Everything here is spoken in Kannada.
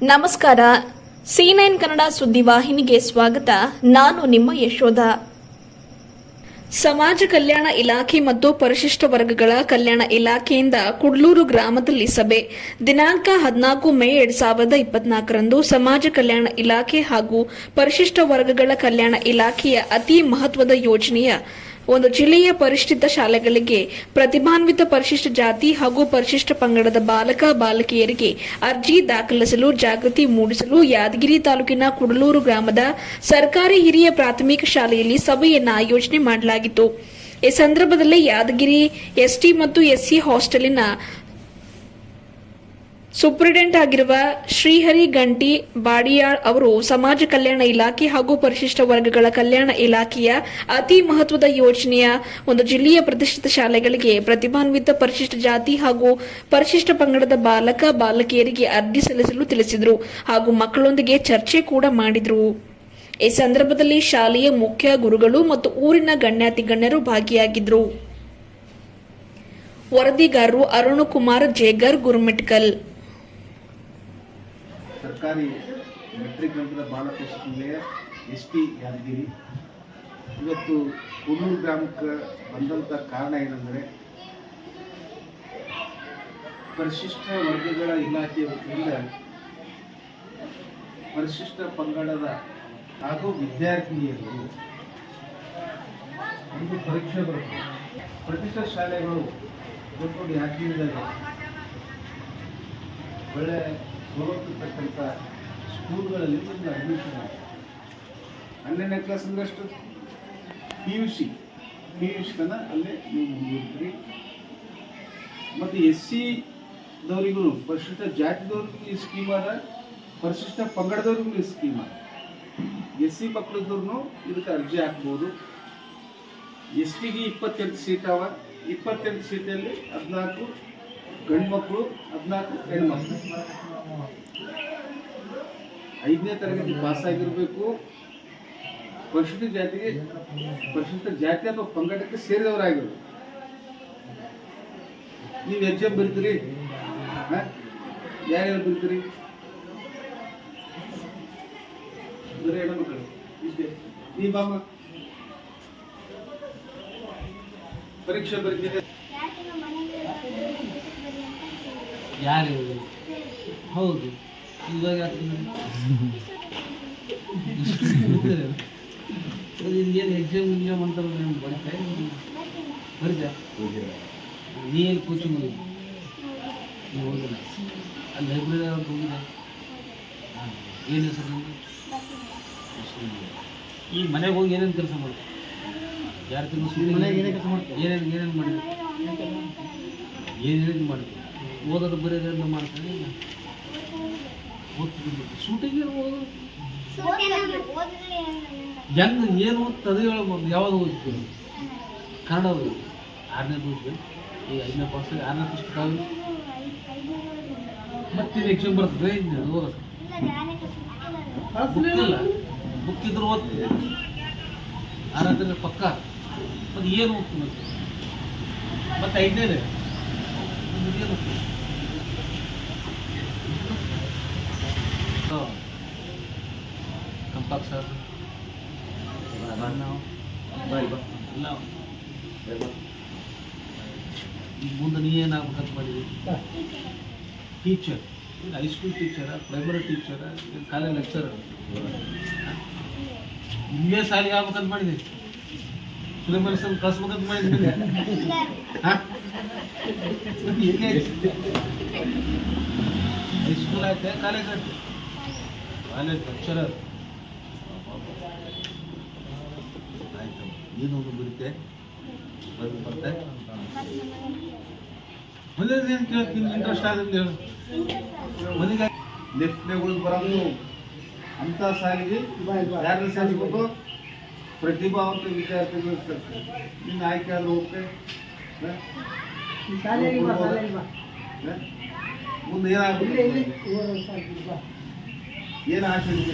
ನಮಸ್ಕಾರ. C9 ಕನ್ನಡ ಸುದ್ದಿವಾಹಿನಿಗೆ ಸ್ವಾಗತ. ನಾನು ನಿಮ್ಮ ಯಶೋಧ. ಸಮಾಜ ಕಲ್ಯಾಣ ಇಲಾಖೆ ಮತ್ತು ಪರಿಶಿಷ್ಟ ವರ್ಗಗಳ ಕಲ್ಯಾಣ ಇಲಾಖೆಯಿಂದ ಕುಡ್ಲೂರು ಗ್ರಾಮದಲ್ಲಿ ಸಭೆ. ದಿನಾಂಕ 14 ಮೇ 2024ರಂದು ಸಮಾಜ ಕಲ್ಯಾಣ ಇಲಾಖೆ ಹಾಗೂ ಪರಿಶಿಷ್ಟ ವರ್ಗಗಳ ಕಲ್ಯಾಣ ಇಲಾಖೆಯ ಅತಿ ಮಹತ್ವದ ಯೋಜನೆಯ ಒಂದು ಜಿಲ್ಲೆಯ ಪರಿಶಿಷ್ಟ ಶಾಲೆಗಳಿಗೆ ಪ್ರತಿಭಾನ್ವಿತ ಪರಿಶಿಷ್ಟ ಜಾತಿ ಹಾಗೂ ಪರಿಶಿಷ್ಟ ಪಂಗಡದ ಬಾಲಕ ಬಾಲಕಿಯರಿಗೆ ಅರ್ಜಿ ದಾಖಲಿಸಲು ಜಾಗೃತಿ ಮೂಡಿಸಲು ಯಾದಗಿರಿ ತಾಲೂಕಿನ ಕುಡ್ಲೂರು ಗ್ರಾಮದ ಸರ್ಕಾರಿ ಹಿರಿಯ ಪ್ರಾಥಮಿಕ ಶಾಲೆಯಲ್ಲಿ ಸಭೆಯನ್ನು ಆಯೋಜನೆ ಮಾಡಲಾಗಿತ್ತು. ಈ ಸಂದರ್ಭದಲ್ಲಿ ಯಾದಗಿರಿ ಎಸ್ಟಿ ಮತ್ತು ಎಸ್ಸಿ ಹಾಸ್ಟೆಲಿನ ಸೂಪರಿಂಟೆಂಡೆಂಟ್ ಆಗಿರುವ ಶ್ರೀಹರಿ ಗಂಟಿ ಬಾಡಿಯಾಳ್ ಅವರು ಸಮಾಜ ಕಲ್ಯಾಣ ಇಲಾಖೆ ಹಾಗೂ ಪರಿಶಿಷ್ಟ ವರ್ಗಗಳ ಕಲ್ಯಾಣ ಇಲಾಖೆಯ ಅತಿ ಮಹತ್ವದ ಯೋಜನೆಯ ಒಂದು ಜಿಲ್ಲೆಯ ಪ್ರತಿಷ್ಠಿತ ಶಾಲೆಗಳಿಗೆ ಪ್ರತಿಭಾನ್ವಿತ ಪರಿಶಿಷ್ಟ ಜಾತಿ ಹಾಗೂ ಪರಿಶಿಷ್ಟ ಪಂಗಡದ ಬಾಲಕ ಬಾಲಕಿಯರಿಗೆ ಅರ್ಜಿ ಸಲ್ಲಿಸಲು ತಿಳಿಸಿದರು ಹಾಗೂ ಮಕ್ಕಳೊಂದಿಗೆ ಚರ್ಚೆ ಕೂಡ ಮಾಡಿದರು. ಈ ಸಂದರ್ಭದಲ್ಲಿ ಶಾಲೆಯ ಮುಖ್ಯ ಗುರುಗಳು ಮತ್ತು ಊರಿನ ಗಣ್ಯಾತಿ ಗಣ್ಯರು ಭಾಗಿಯಾಗಿದ್ದರು. ವರದಿಗಾರರು ಅರುಣ್ ಕುಮಾರ್ ಜೇಗರ್ ಗುರುಮಿಟ್ಕಲ್. ಸರ್ಕಾರಿ ಮೆಟ್ರಿಕ್ ನಂತರದ ಬಾಲಕ ಶಾಲೆಯ ಎಸ್ಟಿ ಯಾದಗಿರಿ ಇವತ್ತು ಕುಡ್ಲೂರು ಗ್ರಾಮಕ್ಕೆ ಬಂದಂಥ ಕಾರಣ ಏನೆಂದರೆ ಪರಿಶಿಷ್ಟ ವರ್ಗಗಳ ಇಲಾಖೆ ವತಿಯಿಂದ ಪರಿಶಿಷ್ಟ ಪಂಗಡದ ಹಾಗೂ ವಿದ್ಯಾರ್ಥಿನಿಯರು ಒಂದು ಪರೀಕ್ಷೆ ಬರುತ್ತೆ. ಪ್ರತಿಷ್ಠಿತ ಶಾಲೆಗಳು ದೊಡ್ಡ ಯಾದಗಿರಿದಾಗ ಒಳ್ಳೆ ಸೌಲಭ್ಯತಕ್ಕಂಥ ಸ್ಕೂಲ್ಗಳಲ್ಲಿ ಒಂದು ಅಡ್ಮಿಷನ್ ಆಗಿದೆ. 12ನೇ ಕ್ಲಾಸ್ ಅಂದಷ್ಟು ಪಿ ಯು ಸಿ ತನ ಅಲ್ಲೇ ನೀವು ಮುಂದುವರಿತೀರಿ. ಮತ್ತು ಎಸ್ ಸಿದವರಿಗೂ ಪರಿಶಿಷ್ಟ ಜಾತಿದವ್ರಿಗೂ ಈ ಸ್ಕೀಮ್ ಅದ, ಪರಿಶಿಷ್ಟ ಪಂಗಡದವ್ರಿಗೂ ಈ ಸ್ಕೀಮ್ ಅದ. ಎಸ್ ಸಿ ಮಕ್ಕಳಿದ್ರು ಇದಕ್ಕೆ ಅರ್ಜಿ ಹಾಕ್ಬೋದು. ಎಸ್ ಟಿಗೆ 28 ಸೀಟ್ ಅವ. 28 ಸೀಟಲ್ಲಿ 14 ಗಂಡು ಮಕ್ಕಳು, 14 ಹೆಣ್ಮಕ್ಳು. 5ನೇ ತರಗತಿ ಪಾಸ್ ಆಗಿರಬೇಕು. ಪರಿಶಿಷ್ಟ ಜಾತಿ ಅಥವಾ ಪಂಗಡಕ್ಕೆ ಸೇರಿದವರಾಗಿರ್ಬೇಕು. ನೀವು ಎಕ್ಸಾಮ್ ಬರೀತೀರಿ, ಯಾರ್ಯಾರು ಬರೀತೀರಿ? ಬರೀ ಹೆಣ್ಮಕ್ಳು ಇಷ್ಟೇ. ನೀವು ಬಾಮ ಪರೀಕ್ಷೆ ಬರೀತೀರಿ. ಯಾರು ಹೌದು ಇವಾಗ ಏನು ಎಕ್ಸಾಮ್ ಅಂತಾರೆ ಬರೀತಾ ನೀ ಏನು ಕೋಚಿಂಗ್ ಹೋಗಿದ್ದೆ? ನೀವು ಹೋಗಿಲ್ಲ. ಅಲ್ಲಿ ಲೈಬ್ರರಿ ಹೋಗಿದೆ. ಏನು ಹೆಸರು ನಿಮಗೆ? ಈ ಮನೆಗೆ ಹೋಗಿ ಏನೇನು ಕೆಲಸ ಮಾಡ್ತೀವಿ? ಯಾರು ಕೆಲಸ ಮನೆಗೆ ಏನೇ ಕೆಲಸ ಮಾಡ್ತೀವಿ? ಏನೇನು ಮಾಡಿದ್ವಿ? ಏನೇನು ಮಾಡ್ತೀವಿ? ಓದೋದು ಬರೆಯೋದೆಲ್ಲ ಮಾಡ್ತಾನೆ. ಓದ್ತಿದ್ದು ಶೂಟಿಂಗ್ ಓದೋದು ಹೆಂಗೆ ಏನು ಓದ್ತದೆ ಹೇಳ್ಬೋದು. ಯಾವಾಗ ಓದ್ತೀವಿ? ಕನ್ನಡ ಓದಿ 6ನೇದು ಓದ್ತೀವಿ. ಈಗ 5ನೇ ಪಾಸ್ 6ನೇ ಪುಸ್ತಕ ಆಗಿ ಮತ್ತೆ ಎಕ್ಸಾಮ್ ಬರ್ತದೆ. ಓದೋದು ಬುಕ್ ಇದ್ರೆ ಓದ್ತೀವಿ. 6ನೇ ಪಕ್ಕ. ಮತ್ತು ಏನು ಓದ್ತೀವಿ? ಮತ್ತು 5ನೇದು ಏನು ಓದ್ತೀವಿ? ಕಂಪಾಕ್ ಸರ್ ಈಗ ಮುಂದೆ ನೀ ಏನಾಗ್ಬೇಕಂತ ಮಾಡಿದ್ವಿ? Teacher. High school teacher, primary teacher, college lecturer. ನಿನ್ನೆ ಸಾಲಿಗೆ ಆಗ್ಬೇಕಂತ ಮಾಡಿದ್ವಿ. ಫಿಲಮಲ್ಲಿ ಸ್ವಲ್ಪ ಕಳ್ಸ್ಬೇಕಂತ ಮಾಡಿದ್ವಿ. ಹೈಸ್ಕೂಲ್ ಆಯ್ತೆ, ಕಾಲೇಜ್ ಆಯ್ತು. ಕಾಲೇಜ್ ಲೆಕ್ಚರರ್ ಆಯ್ತು. ಏನೊಂದು ಬರುತ್ತೆ ಬರ್ತೆ. ಮನೇಲಿ ಏನು ಕೇಳ್ತೀನಿ? ಇಂಟ್ರೆಸ್ಟ್ ಆಗುತ್ತೆ ಹೇಳು. ಮನೆಗೆ ಲೆಫ್ಟ್ನಾಗ ಬರೋದು ಅಂಥ ಸಾಲಿಗೆ ಯಾರನ್ನ ಸೇರಿಸ್ಬೇಕು? ಪ್ರತಿಭಾವಂತ ವಿದ್ಯಾರ್ಥಿಗಳು ಸೇರಿಸ್ಬೇಕು. ನೀನು ಆಯ್ಕೆ ಆದ್ರೆ ಹೋಗ್ತೆ ಮುಂದೆ ಏನಾಗಬೇಕು? ಏನು ಆಸೆ ಇದೆ?